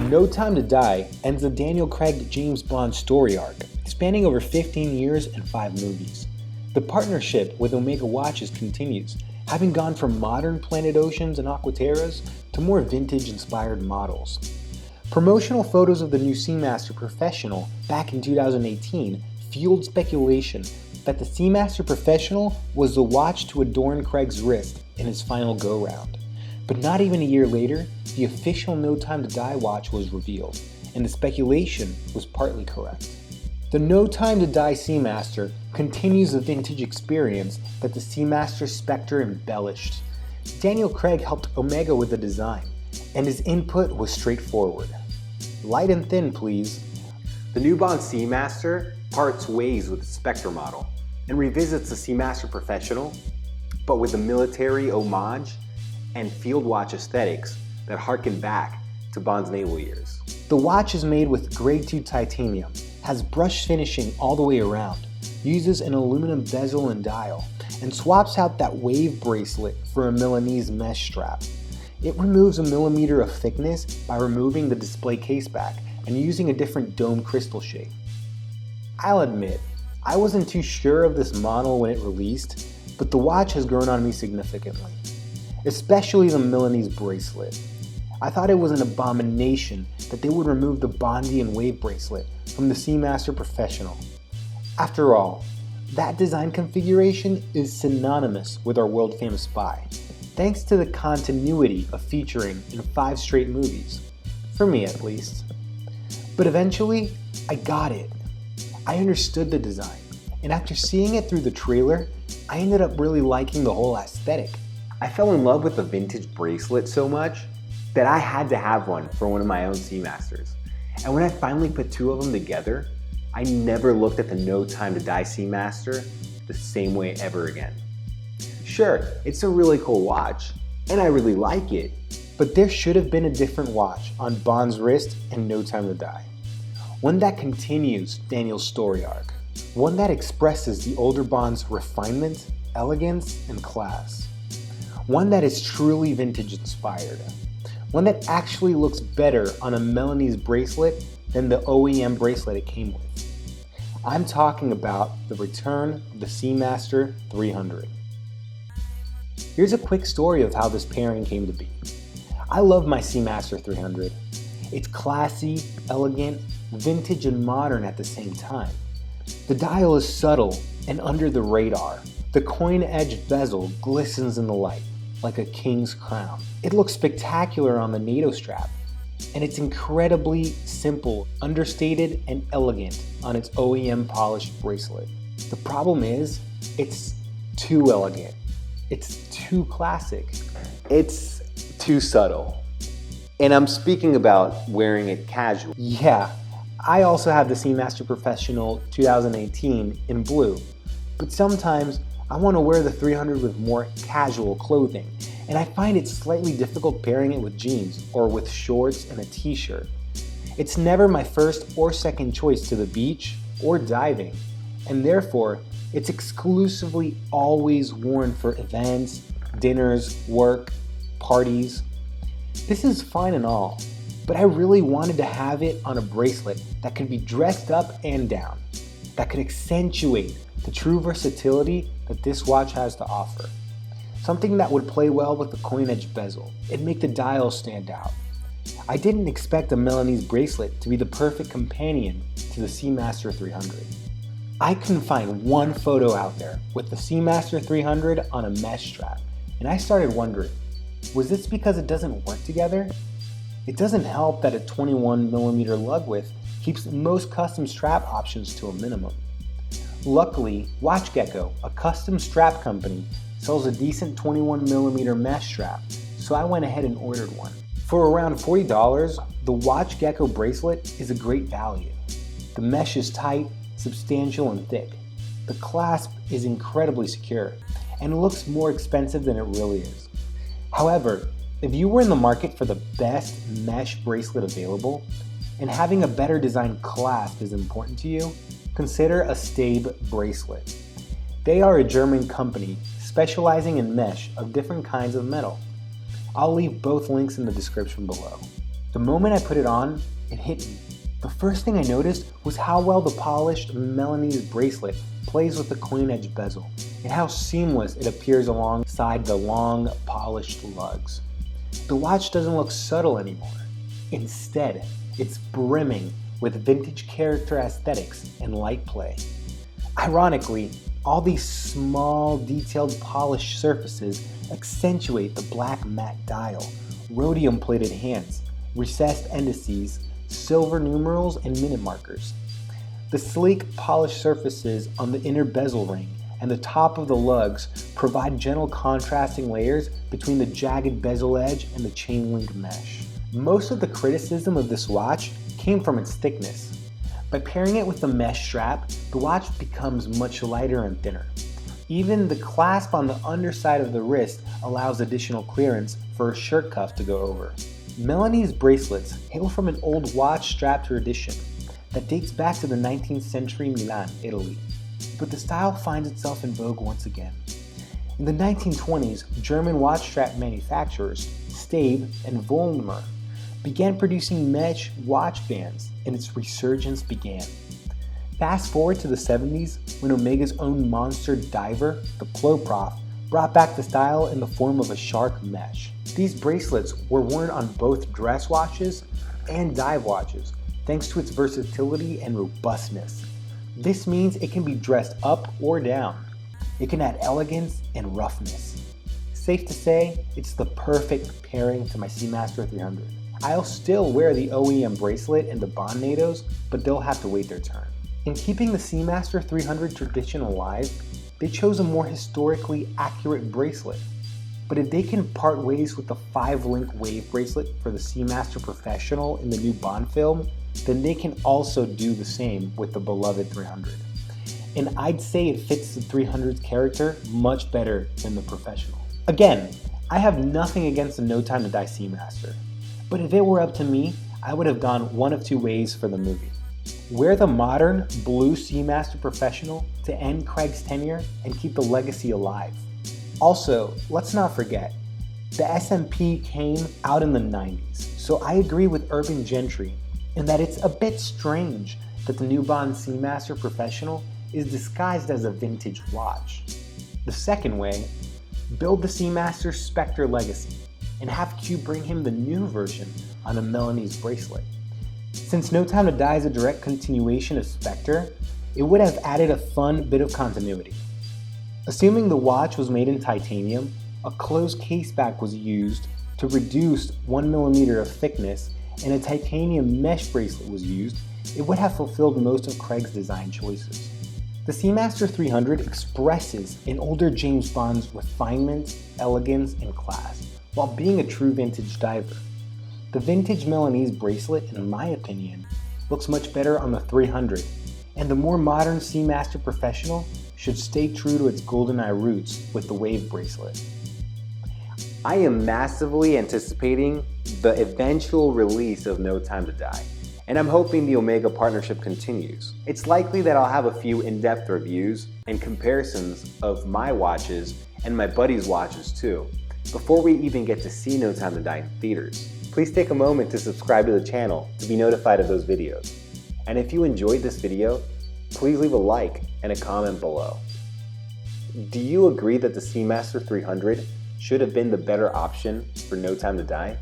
No Time to Die ends the Daniel Craig James Bond story arc, spanning over 15 years and 5 movies. The partnership with Omega Watches continues, having gone from modern Planet Oceans and Aquaterras to more vintage-inspired models. Promotional photos of the new Seamaster Professional back in 2018 fueled speculation that the Seamaster Professional was the watch to adorn Craig's wrist in his final go-round. But not even a year later, the official No Time to Die watch was revealed, and the speculation was partly correct. The No Time to Die Seamaster continues the vintage experience that the Seamaster Spectre embellished. Daniel Craig helped Omega with the design, and his input was straightforward. Light and thin, please. The new Bond Seamaster parts ways with the Spectre model and revisits the Seamaster Professional, but with a military homage and field watch aesthetics that harken back to Bond's naval years. The watch is made with grade 2 titanium, has brushed finishing all the way around, uses an aluminum bezel and dial, and swaps out that wave bracelet for a Milanese mesh strap. It removes a millimeter of thickness by removing the display case back and using a different dome crystal shape. I'll admit, I wasn't too sure of this model when it released, but the watch has grown on me significantly, especially the Milanese Bracelet. I thought it was an abomination that they would remove the Bondian wave bracelet from the Seamaster Professional. After all, that design configuration is synonymous with our world-famous spy, thanks to the continuity of featuring in 5 straight movies, for me at least. But eventually, I got it. I understood the design, and after seeing it through the trailer, I ended up really liking the whole aesthetic. I fell in love with the vintage bracelet so much that I had to have one for one of my own Seamasters. And when I finally put 2 of them together, I never looked at the No Time to Die Seamaster the same way ever again. Sure, it's a really cool watch, and I really like it, but there should have been a different watch on Bond's wrist in No Time to Die. One that continues Daniel's story arc. One that expresses the older Bond's refinement, elegance, and class. One that is truly vintage inspired. One that actually looks better on a Milanese bracelet than the OEM bracelet it came with. I'm talking about the return of the Seamaster 300. Here's a quick story of how this pairing came to be. I love my Seamaster 300. It's classy, elegant, vintage, and modern at the same time. The dial is subtle and under the radar. The coin-edged bezel glistens in the light, like a king's crown. It looks spectacular on the NATO strap, and it's incredibly simple, understated, and elegant on its OEM polished bracelet. The problem is, it's too elegant. It's too classic. It's too subtle. And I'm speaking about wearing it casual. Yeah, I also have the Seamaster Professional 2018 in blue, but sometimes I want to wear the 300 with more casual clothing, and I find it slightly difficult pairing it with jeans or with shorts and a t-shirt. It's never my first or second choice to the beach or diving, and therefore it's exclusively always worn for events, dinners, work, parties. This is fine and all, but I really wanted to have it on a bracelet that could be dressed up and down, that could accentuate the true versatility that this watch has to offer. Something that would play well with the coin-edged bezel and make the dial stand out. I didn't expect a Milanese bracelet to be the perfect companion to the Seamaster 300. I couldn't find one photo out there with the Seamaster 300 on a mesh strap, and I started wondering, was this because it doesn't work together? It doesn't help that a 21mm lug width keeps most custom strap options to a minimum. Luckily, Watchgecko, a custom strap company, sells a decent 21mm mesh strap, so I went ahead and ordered one. For around $40, the Watchgecko bracelet is a great value. The mesh is tight, substantial, and thick. The clasp is incredibly secure, and it looks more expensive than it really is. However, if you were in the market for the best mesh bracelet available, and having a better designed clasp is important to you, consider a Stabe bracelet. They are a German company specializing in mesh of different kinds of metal. I'll leave both links in the description below. The moment I put it on, it hit me. The first thing I noticed was how well the polished Milanese bracelet plays with the coin edge bezel, and how seamless it appears alongside the long, polished lugs. The watch doesn't look subtle anymore. Instead, it's brimming with vintage character aesthetics and light play. Ironically, all these small, detailed polished surfaces accentuate the black matte dial, rhodium-plated hands, recessed indices, silver numerals, and minute markers. The sleek, polished surfaces on the inner bezel ring and the top of the lugs provide gentle contrasting layers between the jagged bezel edge and the chain link mesh. Most of the criticism of this watch came from its thickness. By pairing it with the mesh strap, the watch becomes much lighter and thinner. Even the clasp on the underside of the wrist allows additional clearance for a shirt cuff to go over. Milanese bracelets hail from an old watch strap tradition that dates back to the 19th century Milan, Italy, but the style finds itself in vogue once again. In the 1920s, German watch strap manufacturers Stabe and Vollmer began producing mesh watch bands, and its resurgence began. Fast forward to the 70s, when Omega's own monster diver, the Ploprof, brought back the style in the form of a shark mesh. These bracelets were worn on both dress watches and dive watches, thanks to its versatility and robustness. This means it can be dressed up or down. It can add elegance and roughness. Safe to say, it's the perfect pairing to my Seamaster 300. I'll still wear the OEM bracelet and the Bond NATOs, but they'll have to wait their turn. In keeping the Seamaster 300 tradition alive, they chose a more historically accurate bracelet. But if they can part ways with the 5-link wave bracelet for the Seamaster Professional in the new Bond film, then they can also do the same with the beloved 300. And I'd say it fits the 300's character much better than the Professional. Again, I have nothing against the No Time to Die Seamaster, but if it were up to me, I would have gone one of two ways for the movie. Wear the modern blue Seamaster Professional to end Craig's tenure and keep the legacy alive. Also, let's not forget, the SMP came out in the 90s, so I agree with Urban Gentry in that it's a bit strange that the new Bond Seamaster Professional is disguised as a vintage watch. The second way, build the Seamaster Spectre legacy and have Q bring him the new version on a Milanese bracelet. Since No Time to Die is a direct continuation of Spectre, it would have added a fun bit of continuity. Assuming the watch was made in titanium, a closed caseback was used to reduce 1mm of thickness, and a titanium mesh bracelet was used, it would have fulfilled most of Craig's design choices. The Seamaster 300 expresses an older James Bond's refinement, elegance, and class, while being a true vintage diver. The vintage Milanese bracelet, in my opinion, looks much better on the 300, and the more modern Seamaster Professional should stay true to its GoldenEye roots with the wave bracelet. I am massively anticipating the eventual release of No Time to Die, and I'm hoping the Omega partnership continues. It's likely that I'll have a few in-depth reviews and comparisons of my watches and my buddies' watches too, before we even get to see No Time to Die in theaters. Please take a moment to subscribe to the channel to be notified of those videos. And if you enjoyed this video, please leave a like and a comment below. Do you agree that the Seamaster 300 should have been the better option for No Time to Die?